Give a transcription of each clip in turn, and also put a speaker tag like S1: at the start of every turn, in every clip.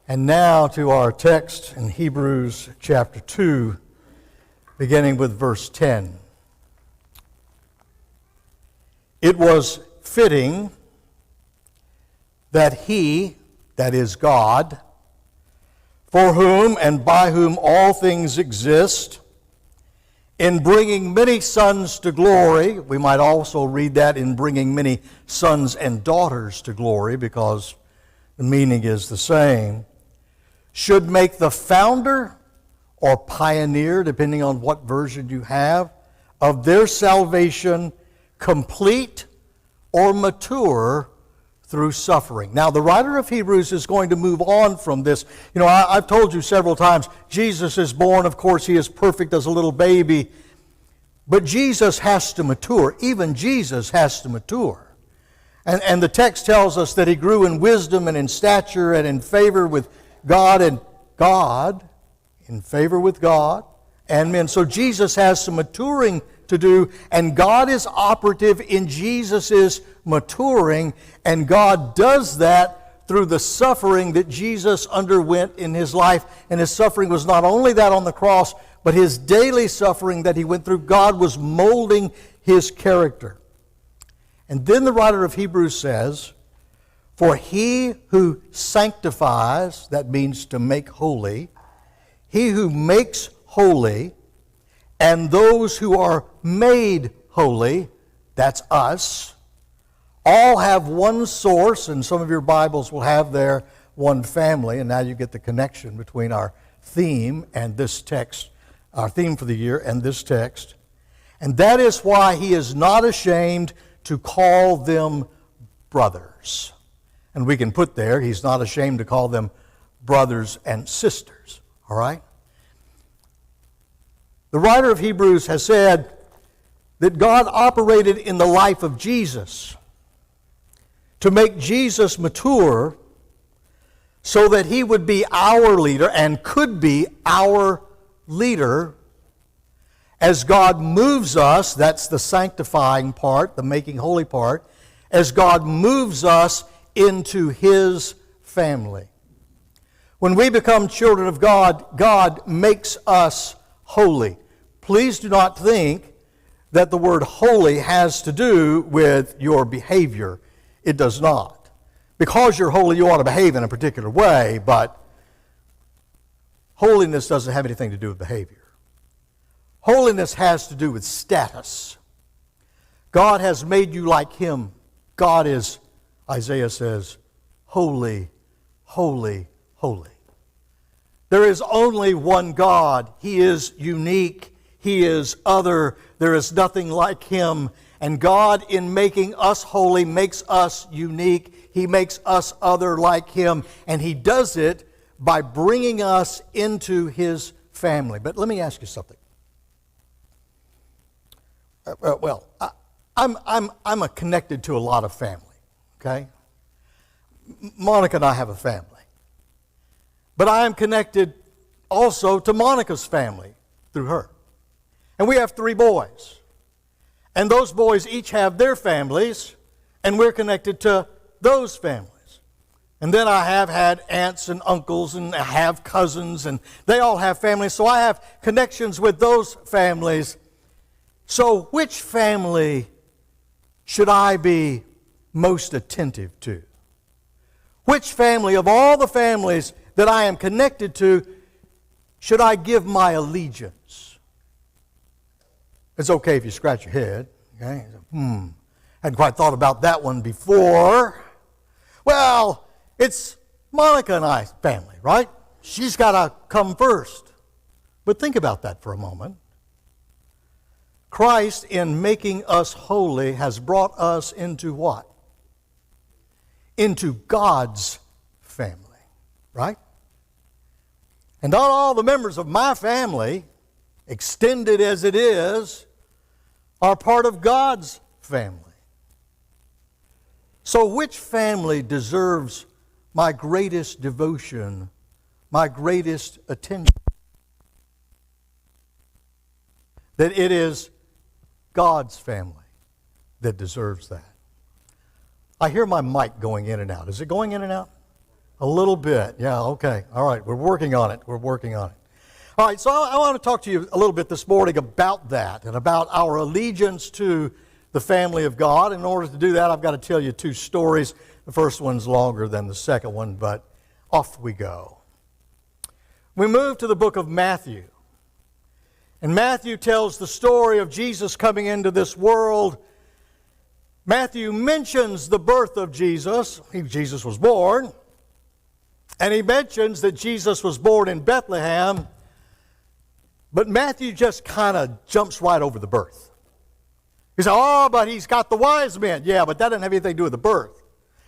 S1: And now to our text in Hebrews chapter 2, beginning with verse 10. It was fitting that He, that is God, for whom and by whom all things exist, in bringing many sons to glory, we might also read that in bringing many sons and daughters to glory, because the meaning is the same, should make the founder or pioneer, depending on what version you have, of their salvation complete or mature through suffering. Now, the writer of Hebrews is going to move on from this. You know, I've told you several times, Jesus is born, of course, He is perfect as a little baby, but Jesus has to mature. Even Jesus has to mature. And the text tells us that He grew in wisdom and in stature and in favor with God and in favor with God and men. So Jesus has some maturing to do, and God is operative in Jesus' maturing, and God does that through the suffering that Jesus underwent in His life. And His suffering was not only that on the cross, but His daily suffering that He went through. God was molding His character. And then the writer of Hebrews says, for He who sanctifies, that means to make holy, He who makes holy, and those who are made holy, that's us, all have one source, and some of your Bibles will have there one family, and now you get the connection between our theme and this text, our theme for the year and this text. And that is why He is not ashamed to call them brothers. And we can put there, He's not ashamed to call them brothers and sisters. All right? The writer of Hebrews has said that God operated in the life of Jesus to make Jesus mature so that He would be our leader and could be our leader as God moves us. That's the sanctifying part, the making holy part. As God moves us into His family. When we become children of God, God makes us holy. Please do not think that the word holy has to do with your behavior. It does not. Because you're holy, you ought to behave in a particular way, but holiness doesn't have anything to do with behavior. Holiness has to do with status. God has made you like Him. God is, Isaiah says, holy, holy, holy. There is only one God. He is unique. He is other. There is nothing like Him. And God, in making us holy, makes us unique. He makes us other like Him. And He does it by bringing us into His family. But let me ask you something. I'm connected to a lot of family. Okay? Monica and I have a family. But I am connected also to Monica's family through her. And we have 3 boys. And those boys each have their families, and we're connected to those families. And then I have had aunts and uncles, and I have cousins, and they all have families. So I have connections with those families. So which family should I be most attentive to? Which family of all the families that I am connected to should I give my allegiance? It's okay if you scratch your head. Okay? Hadn't quite thought about that one before. Well, it's Monica and I's family, right? She's got to come first. But think about that for a moment. Christ, in making us holy, has brought us into what? Into God's family, right? And not all the members of my family, extended as it is, are part of God's family. So which family deserves my greatest devotion, my greatest attention? That it is God's family that deserves that. I hear my mic going in and out. Is it going in and out? A little bit. Yeah, okay. All right, we're working on it. We're working on it. All right, so I want to talk to you a little bit this morning about that and about our allegiance to the family of God. In order to do that, I've got to tell you two stories. The first one's longer than the second one, but off we go. We move to the book of Matthew. And Matthew tells the story of Jesus coming into this world. Matthew mentions the birth of Jesus. Jesus was born. And he mentions that Jesus was born in Bethlehem. But Matthew just kind of jumps right over the birth. He says, oh, but he's got the wise men. Yeah, but that doesn't have anything to do with the birth.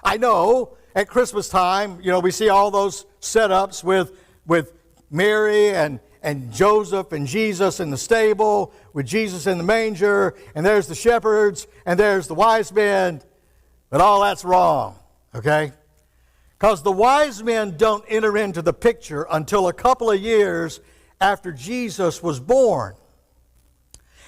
S1: I know at Christmas time, we see all those setups with Mary and Joseph and Jesus in the stable, with Jesus in the manger, and there's the shepherds, and there's the wise men. But all that's wrong, okay? Because the wise men don't enter into the picture until a couple of years after Jesus was born.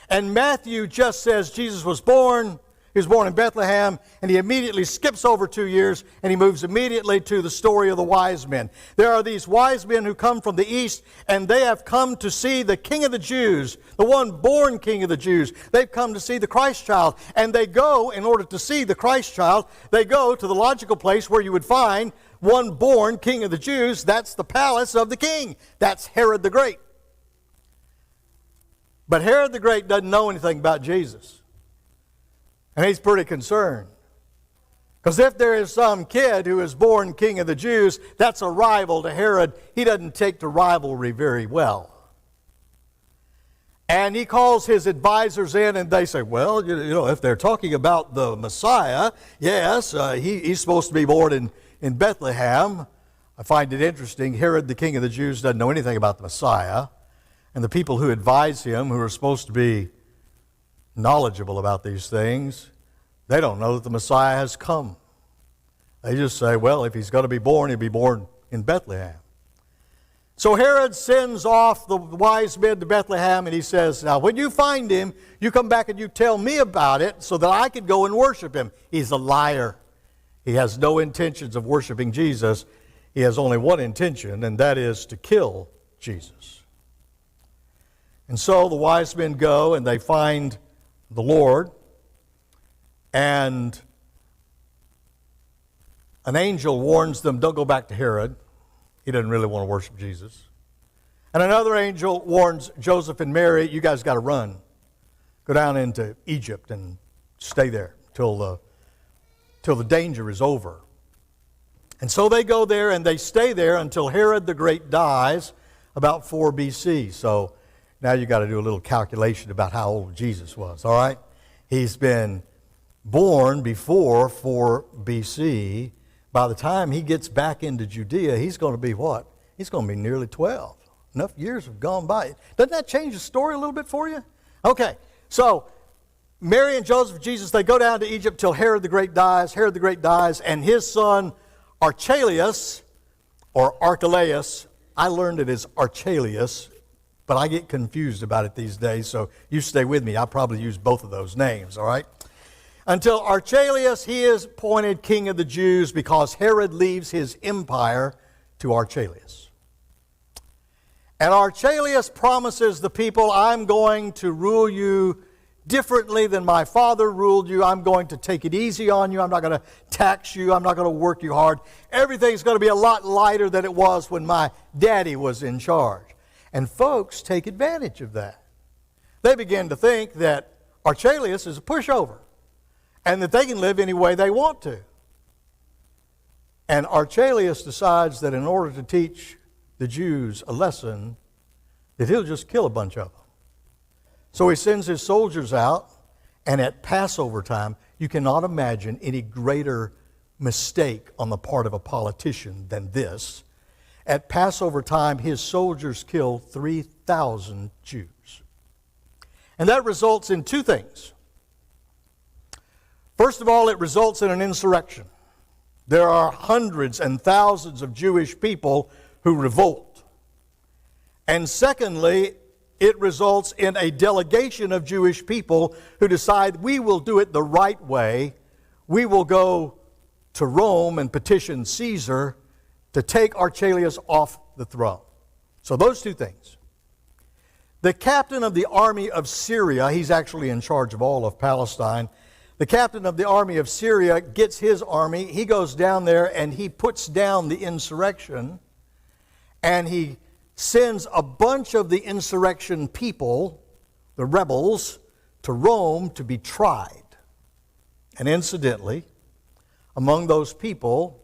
S1: And Matthew just says Jesus was born. He was born in Bethlehem, and he immediately skips over 2 years, and he moves immediately to the story of the wise men. There are these wise men who come from the east, and they have come to see the King of the Jews, the one born King of the Jews. They've come to see the Christ child, and they go, in order to see the Christ child, they go to the logical place where you would find one born King of the Jews. That's the palace of the king. That's Herod the Great. But Herod the Great doesn't know anything about Jesus. And he's pretty concerned. Because if there is some kid who is born King of the Jews, that's a rival to Herod. He doesn't take to rivalry very well. And he calls his advisors in, and they say, well, if they're talking about the Messiah, yes, he's supposed to be born in Bethlehem. I find it interesting. Herod, the king of the Jews, doesn't know anything about the Messiah. And the people who advise him, who are supposed to be knowledgeable about these things, they don't know that the Messiah has come. They just say, well, if he's going to be born, he'll be born in Bethlehem. So Herod sends off the wise men to Bethlehem, and he says, now when you find him, you come back and you tell me about it so that I can go and worship him. He's a liar. He has no intentions of worshiping Jesus. He has only one intention, and that is to kill Jesus. And so the wise men go and they find the Lord, and an angel warns them, don't go back to Herod. He doesn't really want to worship Jesus. And another angel warns Joseph and Mary, you guys got to run. Go down into Egypt and stay there till the danger is over. And so they go there and they stay there until Herod the Great dies about 4 BC. So now you got to do a little calculation about how old Jesus was, all right? He's been born before 4 BC. By the time he gets back into Judea, he's going to be what? He's going to be nearly 12. Enough years have gone by. Doesn't that change the story a little bit for you? Okay, so Mary and Joseph, Jesus, they go down to Egypt till Herod the Great dies. Herod the Great dies, and his son Archelaus, or Archelaus, I learned it as Archelaus, but I get confused about it these days, so you stay with me. I'll probably use both of those names, all right? Until Archelaus, he is appointed king of the Jews because Herod leaves his empire to Archelaus. And Archelaus promises the people, I'm going to rule you differently than my father ruled you. I'm going to take it easy on you. I'm not going to tax you. I'm not going to work you hard. Everything's going to be a lot lighter than it was when my daddy was in charge. And folks take advantage of that. They begin to think that Archelaus is a pushover and that they can live any way they want to. And Archelaus decides that in order to teach the Jews a lesson, that he'll just kill a bunch of them. So he sends his soldiers out, and at Passover time, you cannot imagine any greater mistake on the part of a politician than this. At Passover time, his soldiers killed 3,000 Jews. And that results in two things. First of all, it results in an insurrection. There are hundreds and thousands of Jewish people who revolt. And secondly, it results in a delegation of Jewish people who decide we will do it the right way. We will go to Rome and petition Caesar to take Archelaus off the throne. So those two things. The captain of the army of Syria, he's actually in charge of all of Palestine. The captain of the army of Syria gets his army. He goes down there and he puts down the insurrection. And he sends a bunch of the insurrection people, the rebels, to Rome to be tried. And incidentally, among those people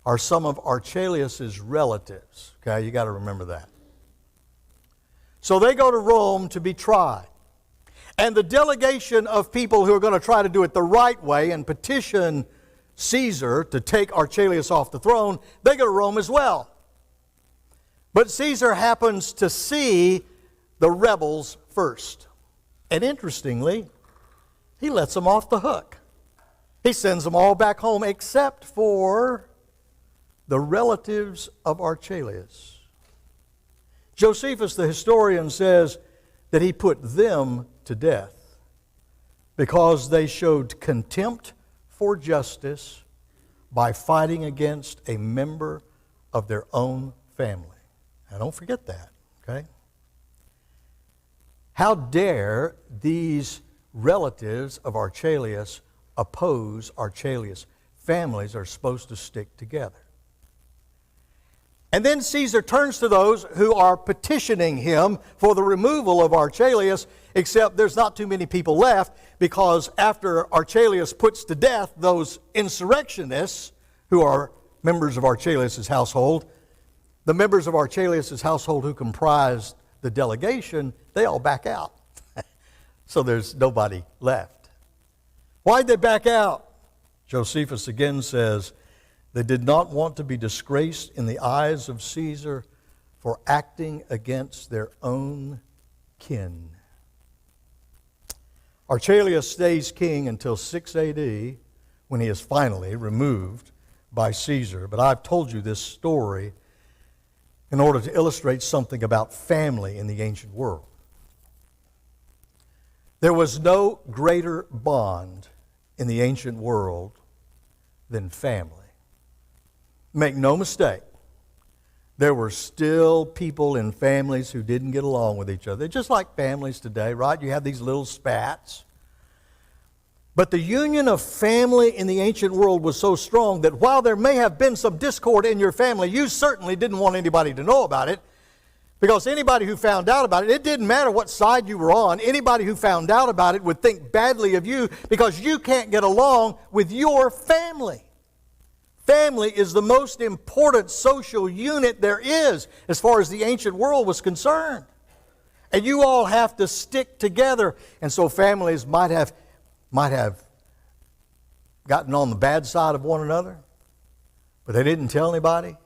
S1: are some of Archelaus' relatives. Okay, you got to remember that. So they go to Rome to be tried. And the delegation of people who are going to try to do it the right way and petition Caesar to take Archelaus off the throne, they go to Rome as well. But Caesar happens to see the rebels first. And interestingly, he lets them off the hook. He sends them all back home except for the relatives of Archelaus. Josephus, the historian, says that he put them to death because they showed contempt for justice by fighting against a member of their own family. Now, don't forget that, okay? How dare these relatives of Archelaus oppose Archelaus? Families are supposed to stick together. And then Caesar turns to those who are petitioning him for the removal of Archelaus, except there's not too many people left, because after Archelaus puts to death those insurrectionists who are members of Archelaus' household, the members of Archelaus' household who comprised the delegation, they all back out. So there's nobody left. Why'd they back out? Josephus again says, they did not want to be disgraced in the eyes of Caesar for acting against their own kin. Archelaus stays king until 6 AD, when he is finally removed by Caesar. But I've told you this story in order to illustrate something about family in the ancient world. There was no greater bond in the ancient world than family. Make no mistake, there were still people in families who didn't get along with each other. They're just like families today, right? You have these little spats. But the union of family in the ancient world was so strong that while there may have been some discord in your family, you certainly didn't want anybody to know about it, because anybody who found out about it, it didn't matter what side you were on, anybody who found out about it would think badly of you because you can't get along with your family. Family is the most important social unit there is as far as the ancient world was concerned. And you all have to stick together. And so families might have gotten on the bad side of one another, but they didn't tell anybody.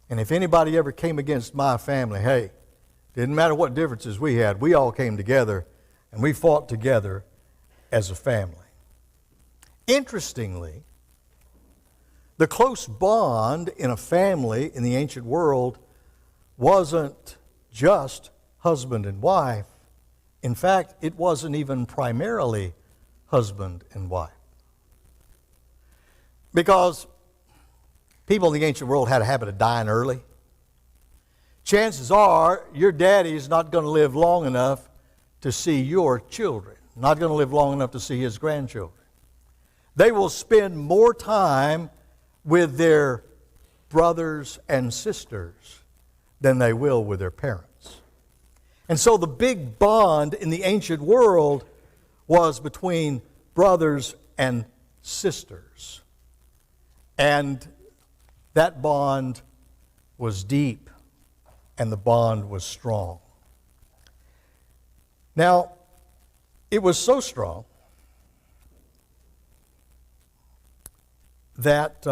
S1: And if anybody ever came against my family, hey, didn't matter what differences we had, we all came together and we fought together as a family. Interestingly, the close bond in a family in the ancient world wasn't just husband and wife. In fact, it wasn't even primarily husband and wife. Because people in the ancient world had a habit of dying early. Chances are your daddy's not going to live long enough to see your children, not going to live long enough to see his grandchildren. They will spend more time with their brothers and sisters than they will with their parents. And so the big bond in the ancient world was between brothers and sisters. And that bond was deep and the bond was strong. Now, it was so strong that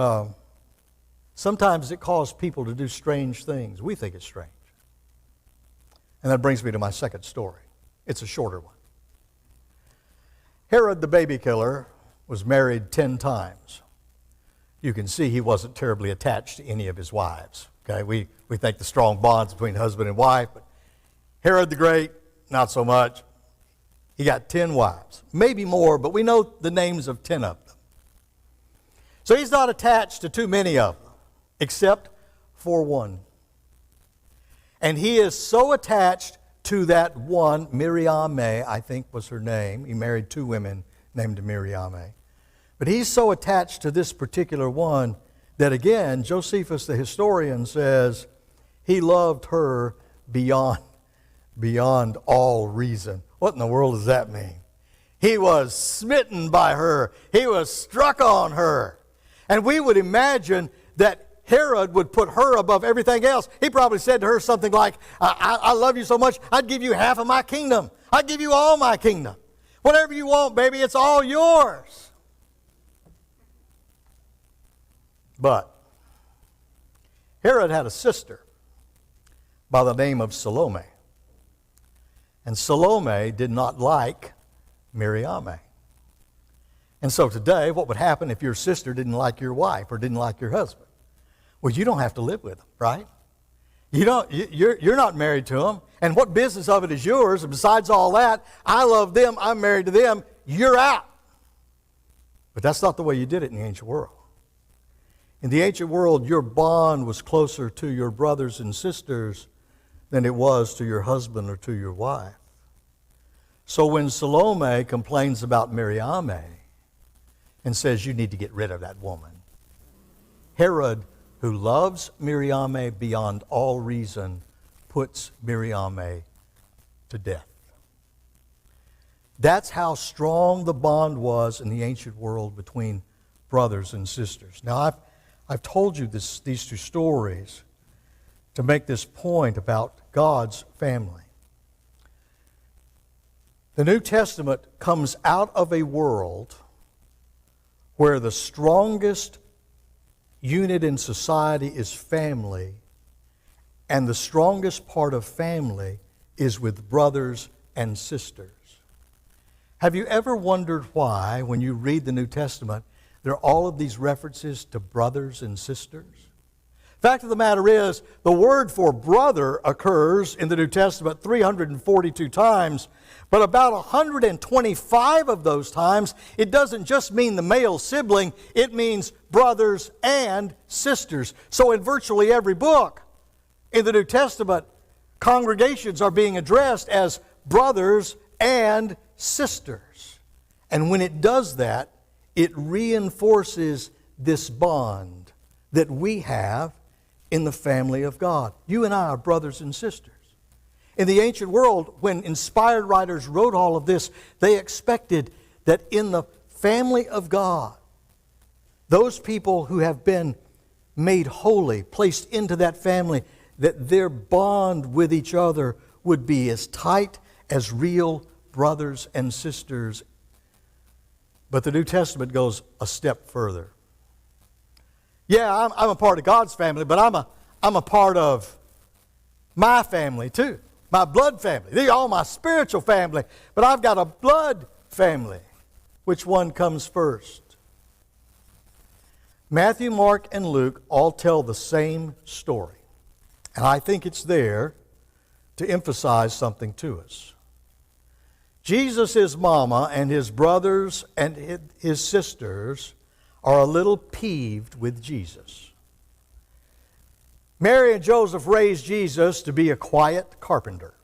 S1: sometimes it caused people to do strange things. We think it's strange. And that brings me to my second story. It's a shorter one. Herod the baby killer was married 10 times. You can see he wasn't terribly attached to any of his wives. Okay, we think the strong bonds between husband and wife, but Herod the Great, not so much. He got 10 wives, maybe more, but we know the names of 10 of them. So he's not attached to too many of them, except for one. And he is so attached to that one, Miriam, I think was her name. He married two women named Miriam. But he's so attached to this particular one that, again, Josephus the historian says he loved her beyond all reason. What in the world does that mean? He was smitten by her. He was struck on her. And we would imagine that Herod would put her above everything else. He probably said to her something like, I love you so much, I'd give you half of my kingdom. I'd give you all my kingdom. Whatever you want, baby, it's all yours. But Herod had a sister by the name of Salome. And Salome did not like Miriam. And so today, what would happen if your sister didn't like your wife or didn't like your husband? Well, you don't have to live with them, right? You're not married to them. And what business of it is yours? And besides all that, I love them, I'm married to them, you're out. But that's not the way you did it in the ancient world. In the ancient world, your bond was closer to your brothers and sisters than it was to your husband or to your wife. So when Salome complains about Miriam and says you need to get rid of that woman, Herod, who loves Miriam beyond all reason, puts Miriam to death. That's how strong the bond was in the ancient world between brothers and sisters. Now, I've told you these two stories to make this point about God's family. The New Testament comes out of a world where the strongest unit in society is family, and the strongest part of family is with brothers and sisters. Have you ever wondered why, when you read the New Testament, there are all of these references to brothers and sisters? Fact of the matter is, the word for brother occurs in the New Testament 342 times, but about 125 of those times, it doesn't just mean the male sibling, it means brothers and sisters. So in virtually every book in the New Testament, congregations are being addressed as brothers and sisters. And when it does that, it reinforces this bond that we have in the family of God. You and I are brothers and sisters. In the ancient world, when inspired writers wrote all of this, they expected that in the family of God, those people who have been made holy, placed into that family, that their bond with each other would be as tight as real brothers and sisters. But the New Testament goes a step further. Yeah, I'm a part of God's family, but I'm a part of my family too. My blood family. They're all my spiritual family, but I've got a blood family. Which one comes first? Matthew, Mark, and Luke all tell the same story. And I think it's there to emphasize something to us. Jesus' mama and his brothers and his sisters are a little peeved with Jesus. Mary and Joseph raised Jesus to be a quiet carpenter.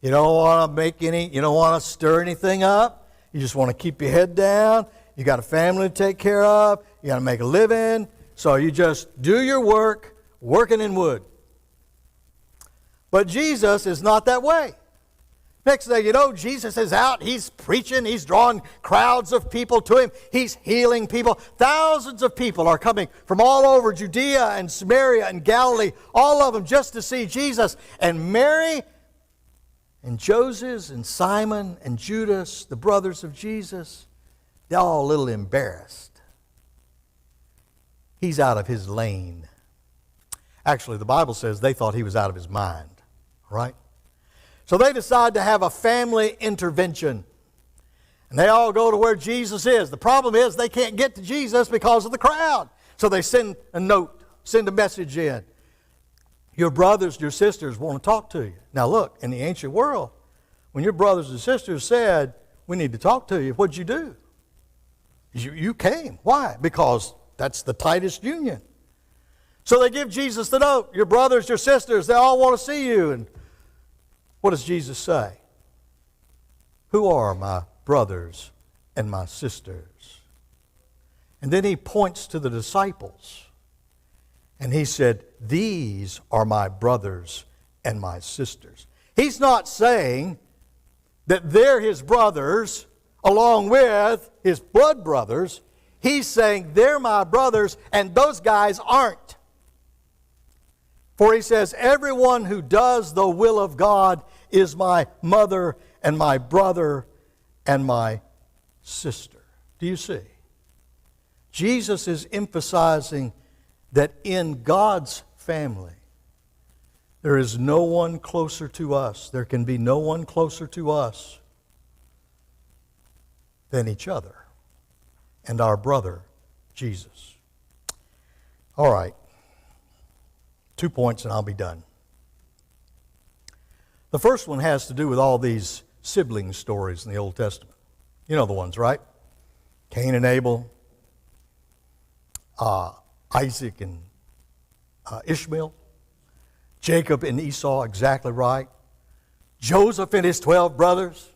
S1: You don't want to you don't want to stir anything up. You just want to keep your head down. You got a family to take care of. You got to make a living. So you just do your work, working in wood. But Jesus is not that way. Next thing you know, Jesus is out, he's preaching, he's drawing crowds of people to him, he's healing people. Thousands of people are coming from all over Judea and Samaria and Galilee, all of them just to see Jesus. And Mary and Joseph and Simon and Judas, the brothers of Jesus, they're all a little embarrassed. He's out of his lane. Actually, the Bible says they thought he was out of his mind, right? So they decide to have a family intervention. And they all go to where Jesus is. The problem is they can't get to Jesus because of the crowd. So they send a note, send a message in. Your brothers, your sisters want to talk to you. Now look, in the ancient world, when your brothers and sisters said, we need to talk to you, what'd you do? You came. Why? Because that's the tightest union. So they give Jesus the note. Your brothers, your sisters, they all want to see you. And what does Jesus say? Who are my brothers and my sisters? And then he points to the disciples. And he said, these are my brothers and my sisters. He's not saying that they're his brothers along with his blood brothers. He's saying they're my brothers and those guys aren't. For he says, everyone who does the will of God is my mother and my brother and my sister. Do you see? Jesus is emphasizing that in God's family, there is no one closer to us. There can be no one closer to us than each other and our brother, Jesus. All right. 2 points and I'll be done. The first one has to do with all these sibling stories in the Old Testament. You know the ones, right? Cain and Abel, Isaac and Ishmael, Jacob and Esau, exactly right. Joseph and his 12 brothers.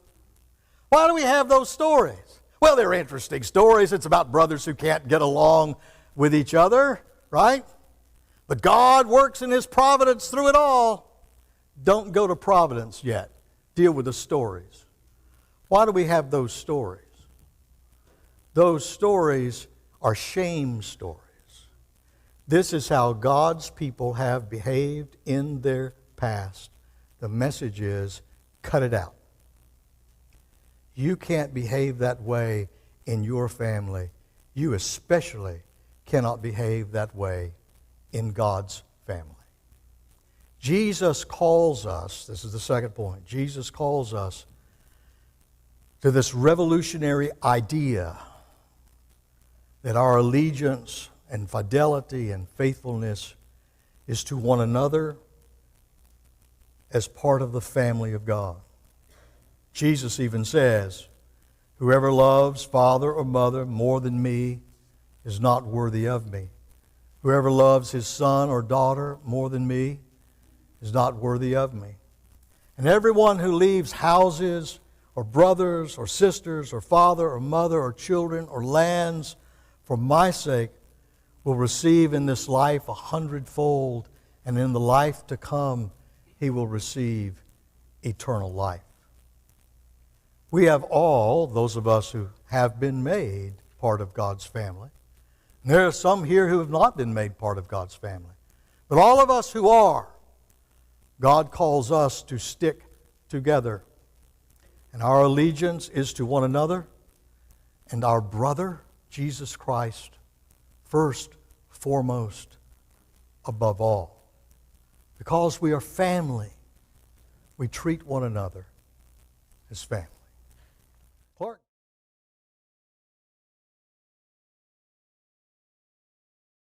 S1: Why do we have those stories? Well, they're interesting stories. It's about brothers who can't get along with each other, right? But God works in His providence through it all. Don't go to providence yet. Deal with the stories. Why do we have those stories? Those stories are shame stories. This is how God's people have behaved in their past. The message is, cut it out. You can't behave that way in your family. You especially cannot behave that way in God's family. Jesus calls us, this is the second point, Jesus calls us to this revolutionary idea that our allegiance and fidelity and faithfulness is to one another as part of the family of God. Jesus even says, whoever loves father or mother more than me is not worthy of me. Whoever loves his son or daughter more than me is not worthy of me. And everyone who leaves houses or brothers or sisters or father or mother or children or lands for my sake will receive in this life 100-fold, and in the life to come he will receive eternal life. We have all, those of us who have been made part of God's family. And there are some here who have not been made part of God's family. But all of us who are, God calls us to stick together. And our allegiance is to one another and our brother, Jesus Christ, first, foremost, above all. Because we are family, we treat one another as family.